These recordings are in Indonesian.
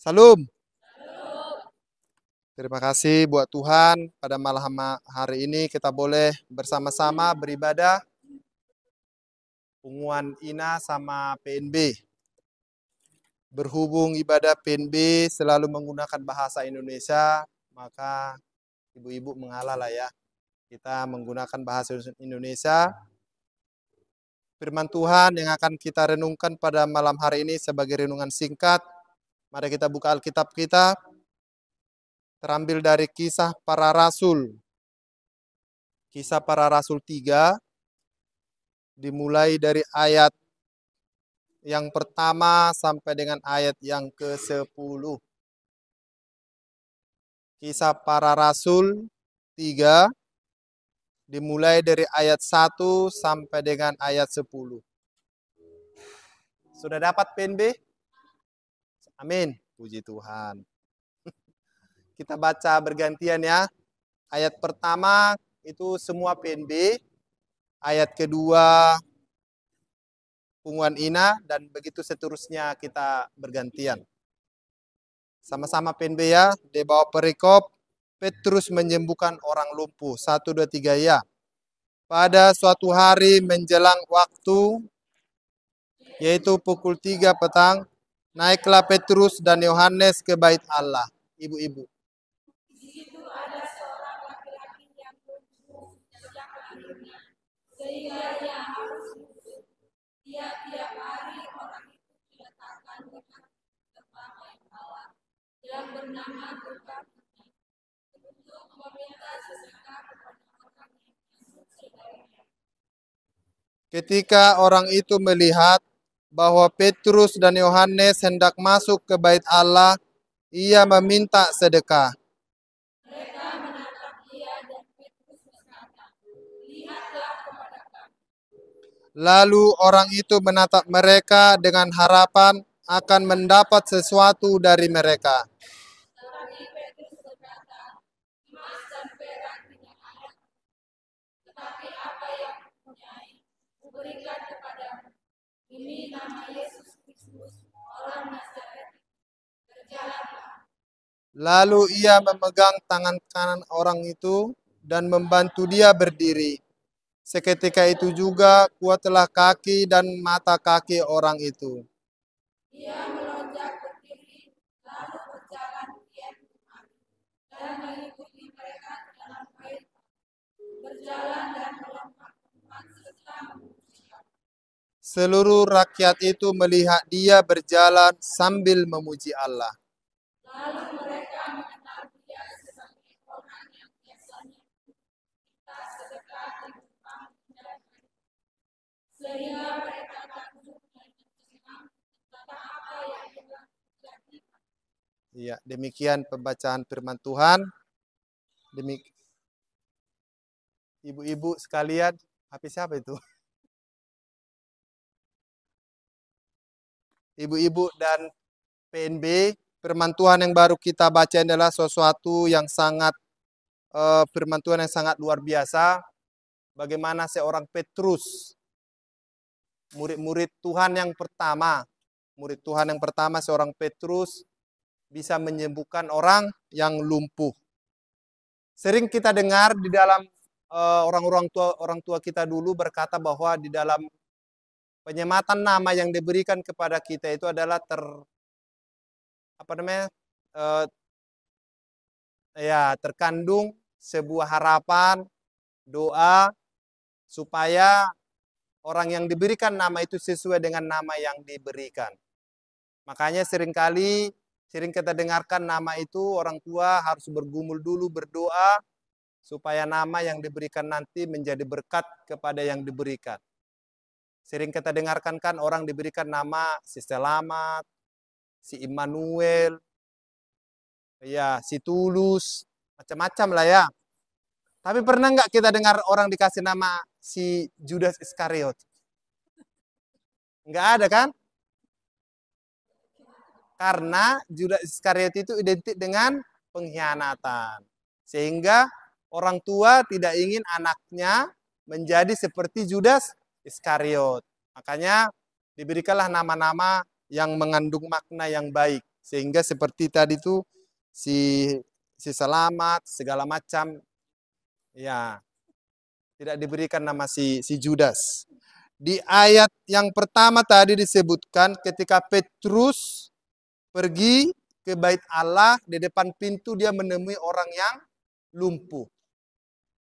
Salam. Terima kasih buat Tuhan pada malam hari ini kita boleh bersama-sama beribadah. Unguan Ina sama PNB. Berhubung ibadah PNB selalu menggunakan bahasa Indonesia, maka ibu-ibu mengalah lah ya. Kita menggunakan bahasa Indonesia. Firman Tuhan yang akan kita renungkan pada malam hari ini sebagai renungan singkat. Mari kita buka Alkitab kita. Terambil dari Kisah Para Rasul. Kisah Para Rasul 3. Dimulai dari ayat yang pertama sampai dengan ayat yang ke-10. Kisah Para Rasul 3. Dimulai dari ayat 1 sampai dengan ayat 10. Sudah dapat PNB? Amin. Puji Tuhan. Kita baca bergantian ya. Ayat pertama itu semua PNB. Ayat kedua Unguan Ina. Dan begitu seterusnya kita bergantian. Sama-sama PNB ya. Di bawah perikop. Petrus menyembuhkan orang lumpuh. 1, 2, 3 ya. Pada suatu hari menjelang waktu, yaitu pukul 3 petang, naiklah Petrus dan Yohanes ke bait Allah. Ibu-ibu. Di situ ada seorang laki-laki yang lumpuh sejak lahirnya, sehingga ia harus bungkuk. Tiap-tiap hari orang itu diletakkan di tempat bait Allah yang bernama tempat untuk meminta sedekah kepada orang yang masuk sedarinya. Ketika orang itu melihat bahwa Petrus dan Yohanes hendak masuk ke bait Allah, ia meminta sedekah. Mereka menatap dia dan Petrus berkata, "Lihatlah kepada kami." Lalu orang itu menatap mereka dengan harapan akan mendapat sesuatu dari mereka. Tetapi Petrus berkata, "Emas dan perak tidak ada, tetapi apa yang kupunyai, kuberikan kepadamu. Ini nama Yesus Kristus, orang Nazaret. Berjalanlah." Lalu ia memegang tangan kanan orang itu dan membantu dia berdiri. Seketika itu juga kuatlah kaki dan mata kaki orang itu. Ia melonjak berdiri, lalu berjalan kian kemari, dan mengikuti mereka ke dalam bait, berjalan dan melompat-lompat serta memuji Allah. Seluruh rakyat itu melihat dia berjalan sambil memuji Allah. Lalu mereka mengenal dia sebagai orang yang biasanya minta sedekah di depan dan sehingga mereka takjub dan tercengang tentang apa yang telah terjadi. Ya, demikian pembacaan firman Tuhan. Ibu-ibu sekalian, HP siapa itu? Ibu-ibu dan PNB, firman Tuhan yang baru kita baca adalah sesuatu yang sangat firman Tuhan yang sangat luar biasa. Bagaimana seorang Petrus, murid Tuhan yang pertama, seorang Petrus bisa menyembuhkan orang yang lumpuh. Sering kita dengar di dalam orang tua kita dulu berkata bahwa di dalam penyematan nama yang diberikan kepada kita itu adalah terkandung sebuah harapan, doa supaya orang yang diberikan nama itu sesuai dengan nama yang diberikan. Makanya sering kita dengarkan nama itu orang tua harus bergumul dulu berdoa supaya nama yang diberikan nanti menjadi berkat kepada yang diberikan. Sering kita dengarkan kan orang diberikan nama si Selamat, si Immanuel, ya si Tulus, macam-macam lah ya. Tapi pernah nggak kita dengar orang dikasih nama si Judas Iskariot? Nggak ada kan? Karena Judas Iskariot itu identik dengan pengkhianatan. Sehingga orang tua tidak ingin anaknya menjadi seperti Judas Iskariot. Makanya diberikanlah nama-nama yang mengandung makna yang baik. Sehingga seperti tadi itu si selamat segala macam, ya tidak diberikan nama si Judas. Di ayat yang pertama tadi disebutkan ketika Petrus pergi ke bait Allah, di depan pintu dia menemui orang yang lumpuh.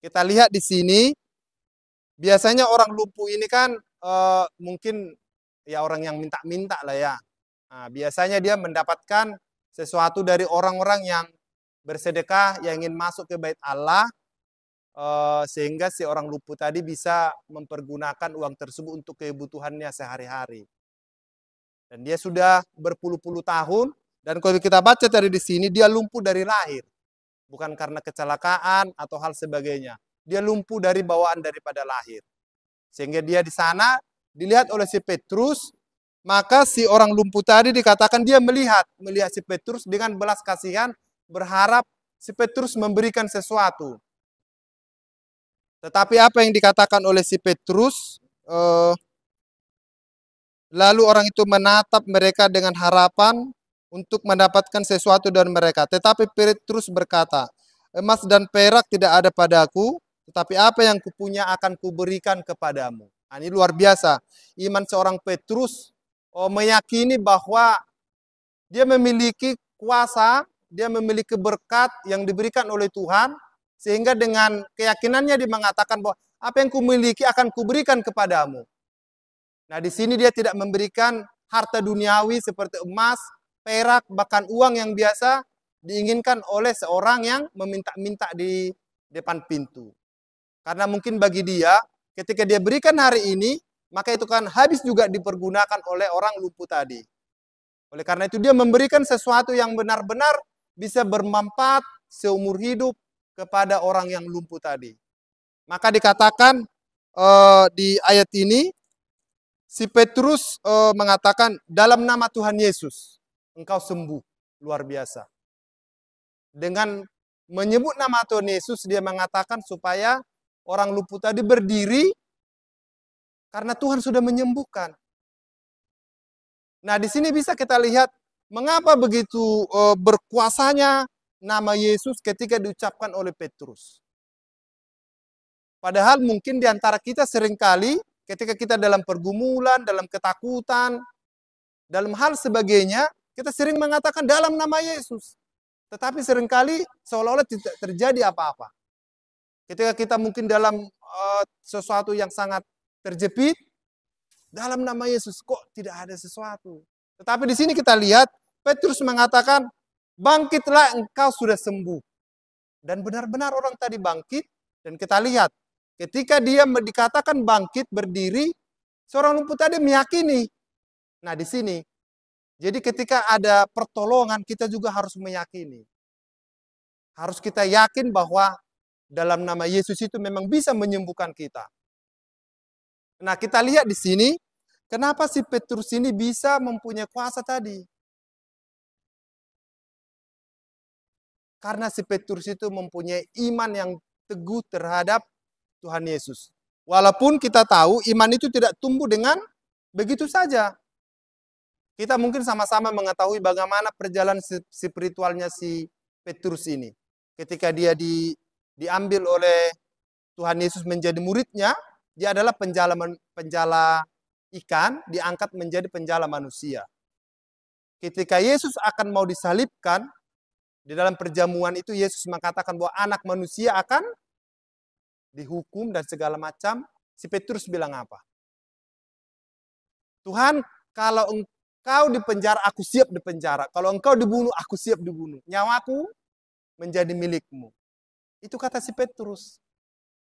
Kita lihat di sini, biasanya orang lumpuh ini kan mungkin ya orang yang minta-minta lah ya. Nah, biasanya dia mendapatkan sesuatu dari orang-orang yang bersedekah, yang ingin masuk ke bait Allah, sehingga si orang lumpuh tadi bisa mempergunakan uang tersebut untuk kebutuhannya sehari-hari. Dan dia sudah berpuluh-puluh tahun, dan kalau kita baca tadi di sini, dia lumpuh dari lahir. Bukan karena kecelakaan atau hal sebagainya. Dia lumpuh dari bawaan daripada lahir. Sehingga dia di sana dilihat oleh si Petrus, maka si orang lumpuh tadi dikatakan dia melihat si Petrus dengan belas kasihan, berharap si Petrus memberikan sesuatu. Tetapi apa yang dikatakan oleh si Petrus, lalu orang itu menatap mereka dengan harapan untuk mendapatkan sesuatu dari mereka. Tetapi Petrus berkata, emas dan perak tidak ada padaku, tetapi apa yang kupunya akan kuberikan kepadamu. Nah, ini luar biasa. Iman seorang Petrus meyakini bahwa dia memiliki kuasa, dia memiliki berkat yang diberikan oleh Tuhan, sehingga dengan keyakinannya dia mengatakan bahwa apa yang kumiliki akan kuberikan kepadamu. Nah, di sini dia tidak memberikan harta duniawi seperti emas, perak, bahkan uang yang biasa diinginkan oleh seorang yang meminta-minta di depan pintu. Karena mungkin bagi dia, ketika dia berikan hari ini, maka itu kan habis juga dipergunakan oleh orang lumpuh tadi. Oleh karena itu dia memberikan sesuatu yang benar-benar bisa bermanfaat seumur hidup kepada orang yang lumpuh tadi. Maka dikatakan di ayat ini, si Petrus mengatakan, dalam nama Tuhan Yesus, engkau sembuh. Luar biasa. Dengan menyebut nama Tuhan Yesus, dia mengatakan supaya orang lumpuh tadi berdiri, karena Tuhan sudah menyembuhkan. Nah, di sini bisa kita lihat, mengapa begitu berkuasanya nama Yesus ketika diucapkan oleh Petrus. Padahal mungkin di antara kita seringkali ketika kita dalam pergumulan, dalam ketakutan, dalam hal sebagainya, kita sering mengatakan dalam nama Yesus. Tetapi seringkali seolah-olah tidak terjadi apa-apa. Ketika kita mungkin dalam sesuatu yang sangat terjepit, dalam nama Yesus kok tidak ada sesuatu. Tetapi di sini kita lihat, Petrus mengatakan, bangkitlah engkau sudah sembuh. Dan benar-benar orang tadi bangkit, dan kita lihat, ketika dia dikatakan bangkit, berdiri, seorang lumpuh tadi meyakini. Nah di sini, jadi ketika ada pertolongan, kita juga harus meyakini. Harus kita yakin bahwa dalam nama Yesus itu memang bisa menyembuhkan kita. Nah kita lihat di sini, kenapa si Petrus ini bisa mempunyai kuasa tadi? Karena si Petrus itu mempunyai iman yang teguh terhadap Tuhan Yesus. Walaupun kita tahu iman itu tidak tumbuh dengan begitu saja. Kita mungkin sama-sama mengetahui bagaimana perjalanan spiritualnya si Petrus ini. Ketika dia diambil oleh Tuhan Yesus menjadi muridnya, dia adalah penjala ikan, diangkat menjadi penjala manusia. Ketika Yesus akan mau disalibkan, di dalam perjamuan itu Yesus mengatakan bahwa anak manusia akan dihukum dan segala macam. Si Petrus bilang apa? Tuhan, kalau engkau dipenjara, aku siap dipenjara. Kalau engkau dibunuh, aku siap dibunuh. Nyawaku menjadi milikmu. Itu kata si Petrus.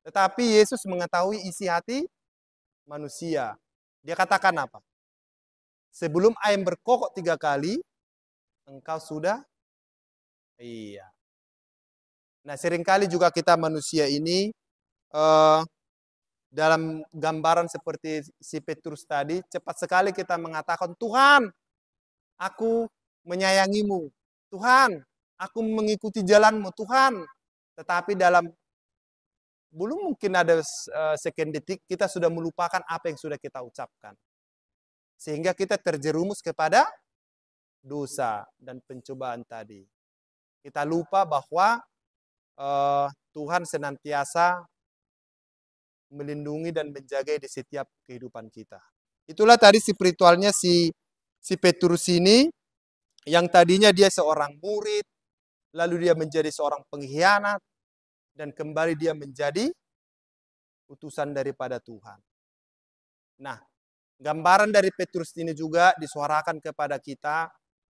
Tetapi Yesus mengetahui isi hati manusia. Dia katakan apa? Sebelum ayam berkokok 3 kali, engkau sudah. Iya. Nah, seringkali juga kita manusia ini dalam gambaran seperti si Petrus tadi, cepat sekali kita mengatakan, Tuhan, aku menyayangimu. Tuhan, aku mengikuti jalanmu. Tuhan, tetapi dalam belum mungkin ada sekian detik, kita sudah melupakan apa yang sudah kita ucapkan. Sehingga kita terjerumus kepada dosa dan pencobaan tadi. Kita lupa bahwa Tuhan senantiasa melindungi dan menjaga di setiap kehidupan kita. Itulah tadi spiritualnya si Petrus ini, yang tadinya dia seorang murid, lalu dia menjadi seorang pengkhianat, dan kembali dia menjadi utusan daripada Tuhan. Nah, gambaran dari Petrus ini juga disuarakan kepada kita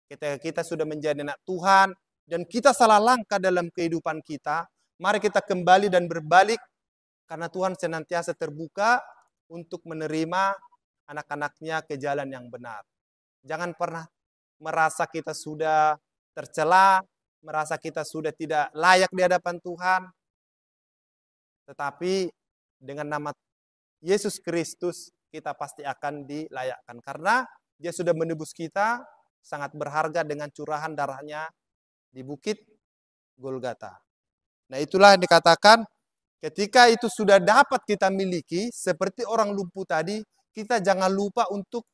ketika kita sudah menjadi anak Tuhan dan kita salah langkah dalam kehidupan kita. Mari kita kembali dan berbalik, karena Tuhan senantiasa terbuka untuk menerima anak-anaknya ke jalan yang benar. Jangan pernah merasa kita sudah tercela, merasa kita sudah tidak layak di hadapan Tuhan. Tetapi dengan nama Yesus Kristus kita pasti akan dilayakkan. Karena dia sudah menebus kita sangat berharga dengan curahan darahnya di bukit Golgota. Nah, itulah yang dikatakan ketika itu sudah dapat kita miliki, seperti orang lumpuh tadi, kita jangan lupa untuk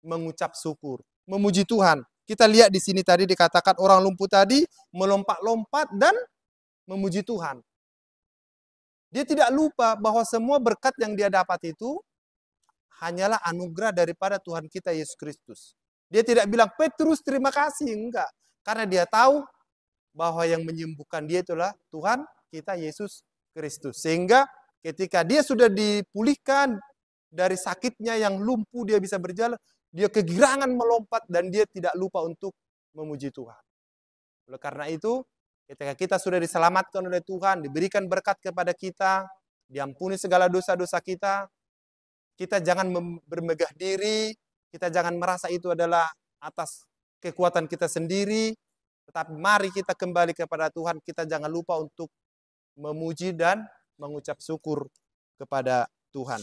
mengucap syukur, memuji Tuhan. Kita lihat di sini tadi dikatakan orang lumpuh tadi melompat-lompat dan memuji Tuhan. Dia tidak lupa bahwa semua berkat yang dia dapat itu hanyalah anugerah daripada Tuhan kita Yesus Kristus. Dia tidak bilang, Petrus terima kasih, enggak. Karena dia tahu bahwa yang menyembuhkan dia itulah Tuhan kita Yesus Kristus. Sehingga ketika dia sudah dipulihkan dari sakitnya yang lumpuh, dia bisa berjalan, dia kegirangan melompat dan dia tidak lupa untuk memuji Tuhan. Oleh karena itu, ketika kita sudah diselamatkan oleh Tuhan, diberikan berkat kepada kita, diampuni segala dosa-dosa kita, kita jangan bermegah diri, kita jangan merasa itu adalah atas kekuatan kita sendiri, tetapi mari kita kembali kepada Tuhan, kita jangan lupa untuk memuji dan mengucap syukur kepada Tuhan.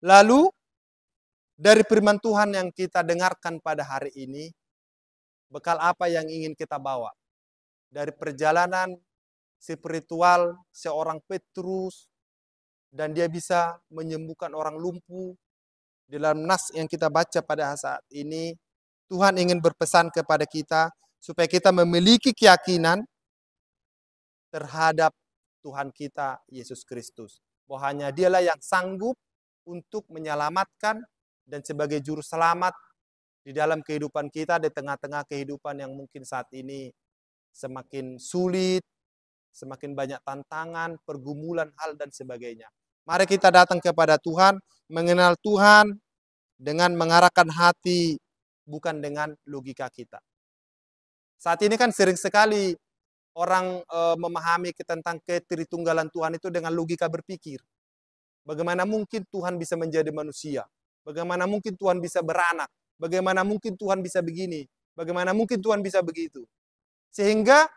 Lalu, dari firman Tuhan yang kita dengarkan pada hari ini, bekal apa yang ingin kita bawa? Dari perjalanan spiritual seorang Petrus, dan dia bisa menyembuhkan orang lumpuh. Dalam nas yang kita baca pada saat ini, Tuhan ingin berpesan kepada kita, supaya kita memiliki keyakinan terhadap Tuhan kita, Yesus Kristus. Bahwa hanya dialah yang sanggup untuk menyelamatkan dan sebagai juru selamat di dalam kehidupan kita, di tengah-tengah kehidupan yang mungkin saat ini semakin sulit, semakin banyak tantangan, pergumulan, hal dan sebagainya. Mari kita datang kepada Tuhan, mengenal Tuhan dengan mengarahkan hati, bukan dengan logika kita. Saat ini kan sering sekali orang memahami tentang ketritunggalan Tuhan itu dengan logika berpikir. Bagaimana mungkin Tuhan bisa menjadi manusia? Bagaimana mungkin Tuhan bisa beranak? Bagaimana mungkin Tuhan bisa begini? Bagaimana mungkin Tuhan bisa begitu? Sehingga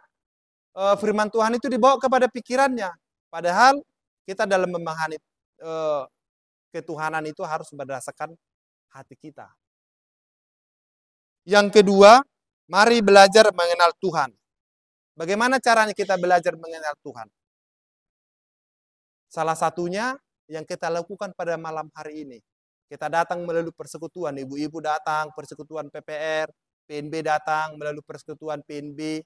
firman Tuhan itu dibawa kepada pikirannya. Padahal kita dalam memahami ketuhanan itu harus berdasarkan hati kita. Yang kedua, mari belajar mengenal Tuhan. Bagaimana caranya kita belajar mengenal Tuhan? Salah satunya yang kita lakukan pada malam hari ini. Kita datang melalui persekutuan, ibu-ibu datang, persekutuan PPR, PNB datang melalui persekutuan PNB.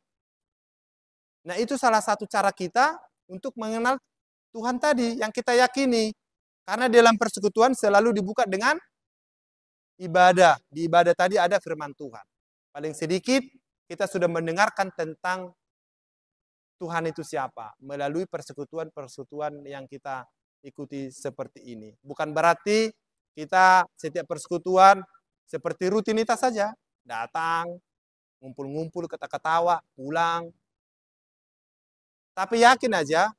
Nah, itu salah satu cara kita untuk mengenal Tuhan tadi yang kita yakini. Karena dalam persekutuan selalu dibuka dengan ibadah. Di ibadah tadi ada firman Tuhan. Paling sedikit kita sudah mendengarkan tentang Tuhan itu siapa melalui persekutuan-persekutuan yang kita ikuti seperti ini. Bukan berarti kita setiap persekutuan seperti rutinitas saja, datang, ngumpul-ngumpul, ketawa-ketawa, pulang. Tapi yakin aja,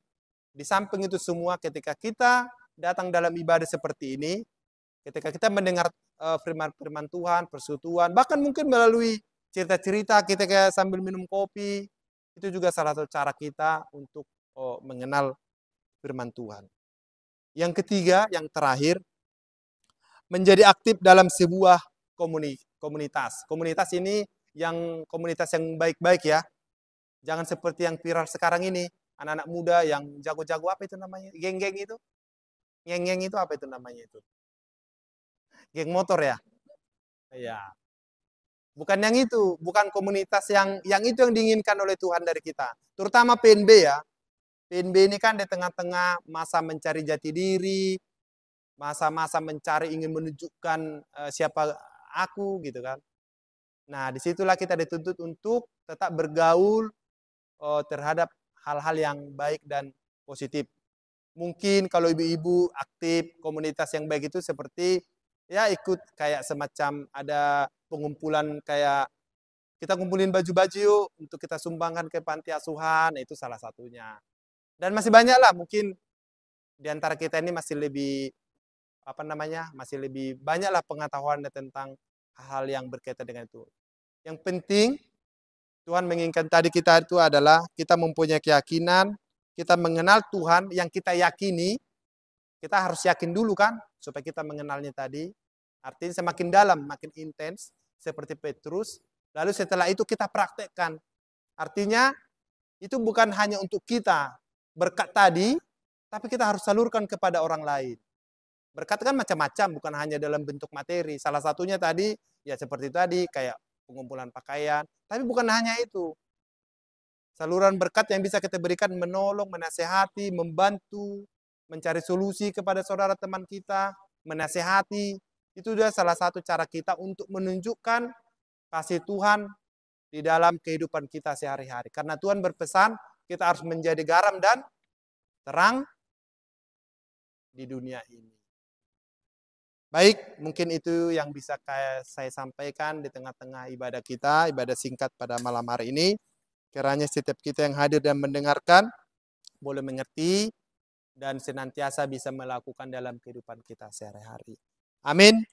di samping itu semua ketika kita datang dalam ibadah seperti ini, ketika kita mendengar firman-firman Tuhan, persekutuan, bahkan mungkin melalui cerita-cerita kita sambil minum kopi, itu juga salah satu cara kita untuk mengenal firman Tuhan. Yang ketiga, yang terakhir, menjadi aktif dalam sebuah komunitas. Komunitas ini komunitas yang baik-baik ya. Jangan seperti yang viral sekarang ini. Anak-anak muda yang jago-jago apa itu namanya? Geng-geng itu? Geng-geng itu apa itu namanya itu? Geng motor ya? Iya. Bukan yang itu, bukan komunitas yang itu yang diinginkan oleh Tuhan dari kita. Terutama PNB ya. PNB ini kan di tengah-tengah masa mencari jati diri, masa-masa mencari ingin menunjukkan siapa aku gitu kan. Nah, disitulah kita dituntut untuk tetap bergaul terhadap hal-hal yang baik dan positif. Mungkin kalau ibu-ibu aktif komunitas yang baik itu seperti ya ikut kayak semacam ada pengumpulan kayak kita kumpulin baju-baju yuk untuk kita sumbangkan ke panti asuhan, itu salah satunya. Dan masih banyak lah mungkin di antara kita ini masih lebih masih lebih banyaklah pengetahuan tentang hal-hal yang berkaitan dengan itu. Yang penting Tuhan menginginkan tadi kita itu adalah kita mempunyai keyakinan, kita mengenal Tuhan yang kita yakini, kita harus yakin dulu kan, supaya kita mengenalnya tadi. Artinya semakin dalam, makin intens, seperti Petrus. Lalu setelah itu kita praktekkan. Artinya itu bukan hanya untuk kita berkat tadi, tapi kita harus salurkan kepada orang lain. Berkat kan macam-macam, bukan hanya dalam bentuk materi. Salah satunya tadi, ya seperti tadi, kayak pengumpulan pakaian. Tapi bukan hanya itu. Saluran berkat yang bisa kita berikan menolong, menasehati, membantu, mencari solusi kepada saudara teman kita, menasehati. Itu juga salah satu cara kita untuk menunjukkan kasih Tuhan di dalam kehidupan kita sehari-hari. Karena Tuhan berpesan, kita harus menjadi garam dan terang di dunia ini. Baik, mungkin itu yang bisa saya sampaikan di tengah-tengah ibadah kita, ibadah singkat pada malam hari ini. Kiranya setiap kita yang hadir dan mendengarkan boleh mengerti dan senantiasa bisa melakukan dalam kehidupan kita sehari-hari. Amin.